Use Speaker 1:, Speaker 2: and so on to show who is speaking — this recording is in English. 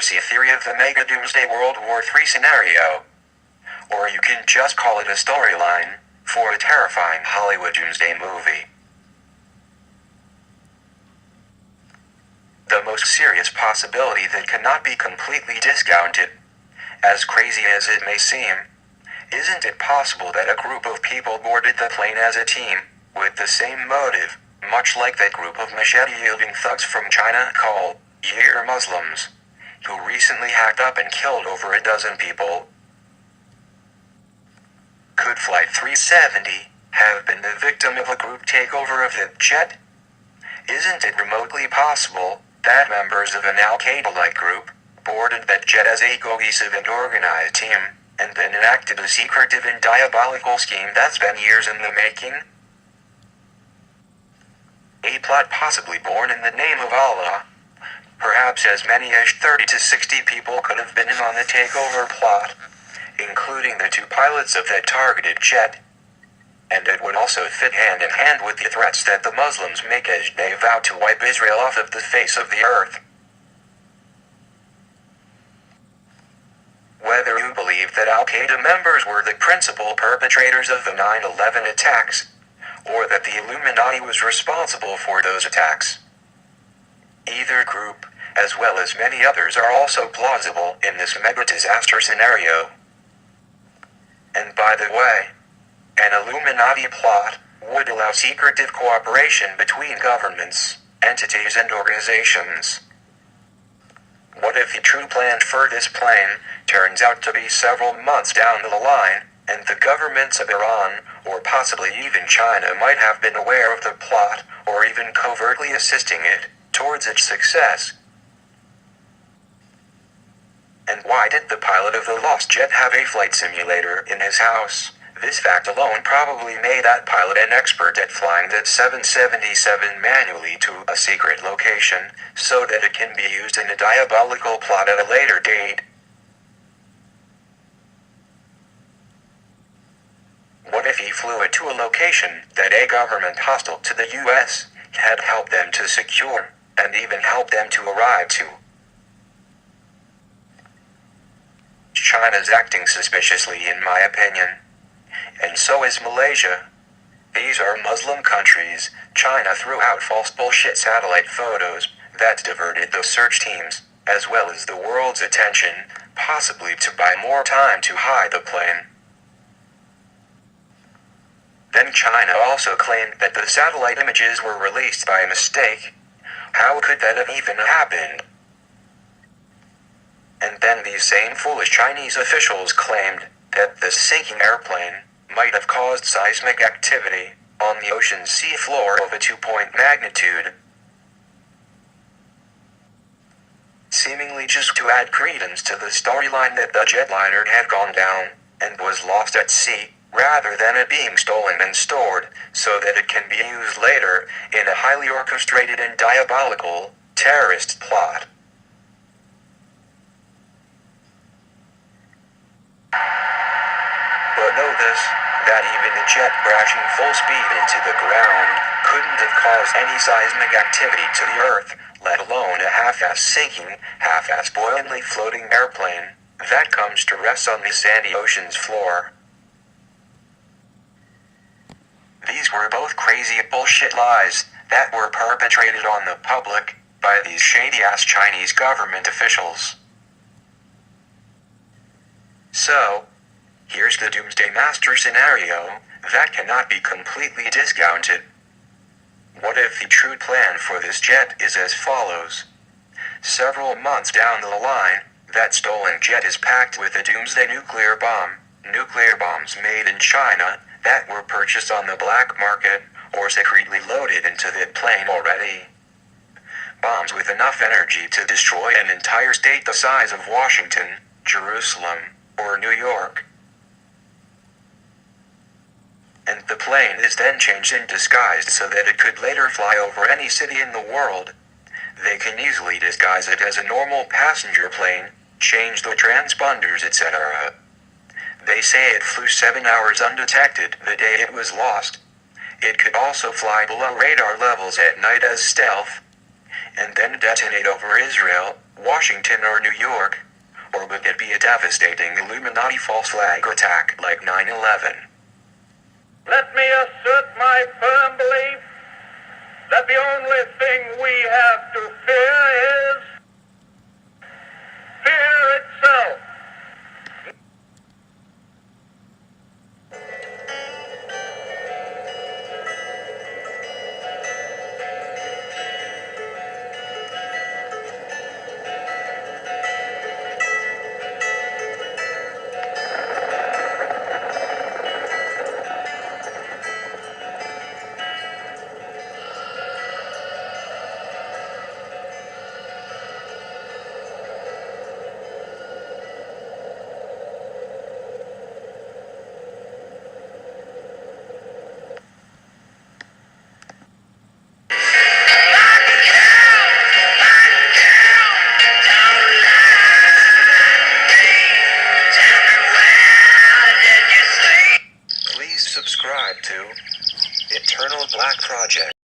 Speaker 1: conspiracy theory of the mega Doomsday World War III scenario. Or you can just call it a storyline for a terrifying Hollywood Doomsday movie. The most serious possibility that cannot be completely discounted, as crazy as it may seem, isn't it possible that a group of people boarded the plane as a team, with the same motive, much like that group of machete-wielding thugs from China called Year Muslims, who recently hacked up and killed over a dozen people? Could Flight 370 have been the victim of a group takeover of the jet? Isn't it remotely possible that members of an Al-Qaeda-like group boarded that jet as a cohesive and organized team, and then enacted a secretive and diabolical scheme that's been years in the making? A plot possibly born in the name of Allah. Perhaps as many as 30 to 60 people could have been in on the takeover plot, including the two pilots of that targeted jet. And it would also fit hand in hand with the threats that the Muslims make as they vow to wipe Israel off of the face of the earth. Whether you believe that Al-Qaeda members were the principal perpetrators of the 9/11 attacks, or that the Illuminati was responsible for those attacks, either group, as well as many others, are also plausible in this mega-disaster scenario. And by the way, an Illuminati plot would allow secretive cooperation between governments, entities, and organizations. What if the true plan for this plane turns out to be several months down the line, and the governments of Iran, or possibly even China, might have been aware of the plot, or even covertly assisting it towards its success? And why did the pilot of the lost jet have a flight simulator in his house? This fact alone probably made that pilot an expert at flying that 777 manually to a secret location, so that it can be used in a diabolical plot at a later date. What if he flew it to a location that a government hostile to the US had helped them to secure, and even helped them to arrive to? China's acting suspiciously, in my opinion. And so is Malaysia. These are Muslim countries. China threw out false bullshit satellite photos that diverted the search teams, as well as the world's attention, possibly to buy more time to hide the plane. Then China also claimed that the satellite images were released by mistake. How could that have even happened? And then these same foolish Chinese officials claimed that the sinking airplane might have caused seismic activity on the ocean's seafloor of a 2-point magnitude, seemingly just to add credence to the storyline that the jetliner had gone down and was lost at sea, rather than it being stolen and stored so that it can be used later in a highly orchestrated and diabolical terrorist plot. But know this, that even a jet crashing full speed into the ground couldn't have caused any seismic activity to the earth, let alone a half-assed sinking, half-assed buoyantly floating airplane that comes to rest on the sandy ocean's floor. These were both crazy bullshit lies that were perpetrated on the public by these shady-ass Chinese government officials. So, here's the Doomsday Master scenario that cannot be completely discounted. What if the true plan for this jet is as follows? Several months down the line, that stolen jet is packed with a doomsday nuclear bomb. Nuclear bombs made in China that were purchased on the black market or secretly loaded into the plane already. Bombs with enough energy to destroy an entire state the size of Washington, Jerusalem, or New York. And the plane is then changed and disguised so that it could later fly over any city in the world. They can easily disguise it as a normal passenger plane, change the transponders, etc. They say it flew 7 hours undetected the day it was lost. It could also fly below radar levels at night as stealth, and then detonate over Israel, Washington or New York? Or would it be a devastating Illuminati false flag attack like 9/11?
Speaker 2: Let me assert my firm belief that the only thing we have to fear is fear itself.
Speaker 1: Please subscribe to Eternal Black Project.